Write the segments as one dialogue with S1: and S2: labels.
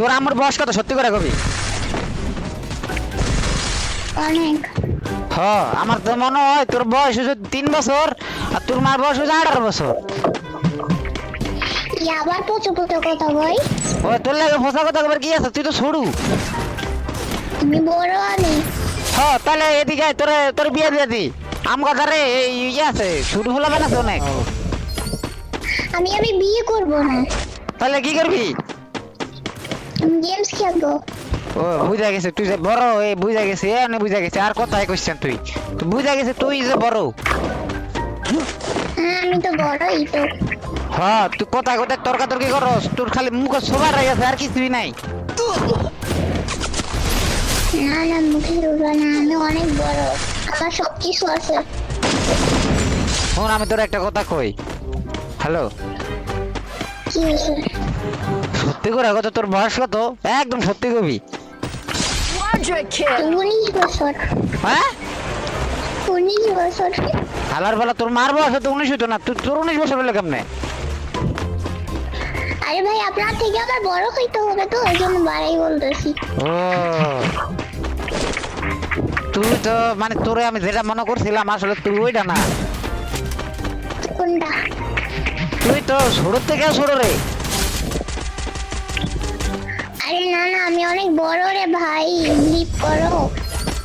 S1: তোর আমার বয়স কত সত্যি করে কবি?
S2: অনেক।
S1: হ আমার তো মনে হয় তোর বয়স হচ্ছে 3 বছর আর তোর মার বয়স হচ্ছে 18 বছর।
S2: আবার পচো পচো কথা কই।
S1: ওই তোর লাগে ফসা কথা কবার কি আছে? তুই তো ছড়ু।
S2: তুমি বড় আমি।
S1: হ্যাঁ তাহলে এদিকে আয়, তোরে তোর বিয়ে দিয়ে দি। আম কথা রে এই ইয়ে আছে শুরু হলো না অনেক।
S2: আমি বিয়ে করব না।
S1: তাহলে কি করবি?
S2: আমি গেমস খেলবো।
S1: ও বুঝা গেছে তুই যে বড় এই বুঝা গেছে এনে বুঝা গেছে আর কথাই কইছেন তুই বুঝা গেছে তুই যে বড়।
S2: হ্যাঁ আমি তো বড়ই তো।
S1: হ্যাঁ তুই কথা কথা তর্কাতর্কি করস তোর খালি মুখ সবার হয়ে গেছে আর কিছুই নাই।
S2: না না মুখে উঠবে না, আমি অনেক বড়, আমার সব কিছু আছে।
S1: শোন আমি তোর একটা কথা কই। হ্যালো
S2: কি হয়েছে?
S1: সত্যি করে কত তোর বয়স কত? একদম সত্যি কবি।
S2: 19 বছর।
S1: হ্যাঁ
S2: 19 বছর।
S1: হালার বেলা তোর মার বয়স তো 19 হতো না, তুই তোর 19 বছর হলে কেমনে?
S2: আরে ভাই আপনার থেকে আমার বড় হইতে হবে তো, এই জন্য বাড়াই বলতেছি।
S1: ও তুই তো মানে তোরে আমি যেটা মনে করছিলাম আসলে তুই ওইটা না।
S2: কোনটা?
S1: তুই তো ছোট থেকে ছোট রে।
S2: আরে না না আমি অনেক বড় রে ভাই, লিভ করো।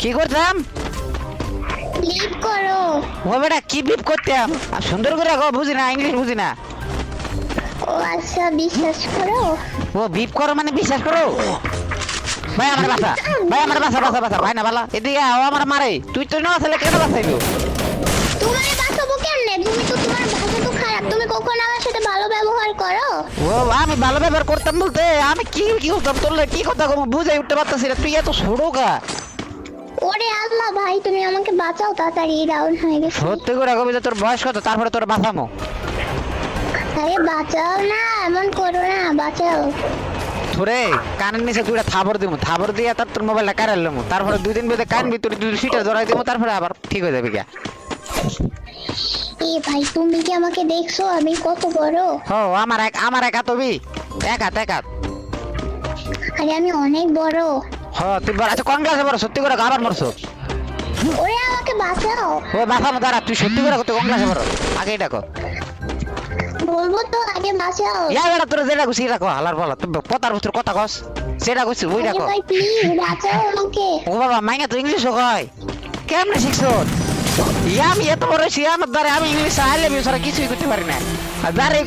S1: কি করতাম?
S2: লিভ করো।
S1: ও বেটা কি বিপ করতাম? আর সুন্দর করে গো বুঝি না, ইংলিশ বুঝি না।
S2: ও আচ্ছা বিশ্বাস করো।
S1: ও বিপ করো মানে বিশ্বাস করো? ভাই আমার বাসা, ভাই আমার বাসা বাসা বাসা ভাই না বালা এদিকে ও আমার মারে। তুই তো না ছেলে কেন বাসাইলো?
S2: তোমারে বাঁচাবো কেমনে? তুমি তো তোমার ভাষা তো খারাপ, তুমি কখন আমার সাথে ভালো ব্যবহার করো?
S1: ও আমি ভালো ব্যবহার করতাম বলতে আমি কি কি করতাম তোর কি কথা কম বুঝাই উঠতে পারতাছি না, তুই এত ছোট গা।
S2: ওরে আল্লাহ ভাই তুমি আমাকে বাঁচাও, তাড়াতাড়ি ডাউন হয়ে গেছে।
S1: সত্যি করে কবি যে তোর বয়স কত তারপরে তোর বাঁচামো।
S2: আরে বাঁচাও না, এমন করো না, বাঁচাও।
S1: তোরে কানের নিচে দুইটা থাবর দিব, থাবর দিয়ে তার তোর মোবাইলটা কাড়াই লমু, তারপরে 2 দিন বেঁধে কান ভিতরে দুই সিটে ধরাই দিব, তারপরে আবার ঠিক হয়ে যাবে গিয়া।
S2: এ ভাই তুমি কি আমাকে দেখছো আমি কত বড়?
S1: ও আমার একা তবি এক হাত।
S2: আরে আমি অনেক বড়।
S1: হ তুই বড় আচ্ছা কোন ক্লাসে বড়? সত্যি করে আবার মরছো?
S2: ওরে আমাকে বাঁচাও।
S1: ও বাঁচামো দাঁড়া, তুই সত্যি করে তুই কোন ক্লাসে বড় আগে এটা কর।
S2: বলবো তো, আগে বাঁচাও।
S1: ইয়া বেটা তোর যেটা কইছি এটা কো হালার বলা তুই পতার বস্তর কথা কস সেটা কইছি ওইটা
S2: আরে
S1: কর।
S2: ভাই প্লিজ বাঁচাও আমাকে।
S1: ও বাবা মাইনা তো ইংলিশও কয় কেমনে শিখছো? ইয়া আমি এত বড় হইছি আমার দ্বারা আমি ইংলিশ আইলে বিছারা কিছুই করতে পারি না আর দ্বারে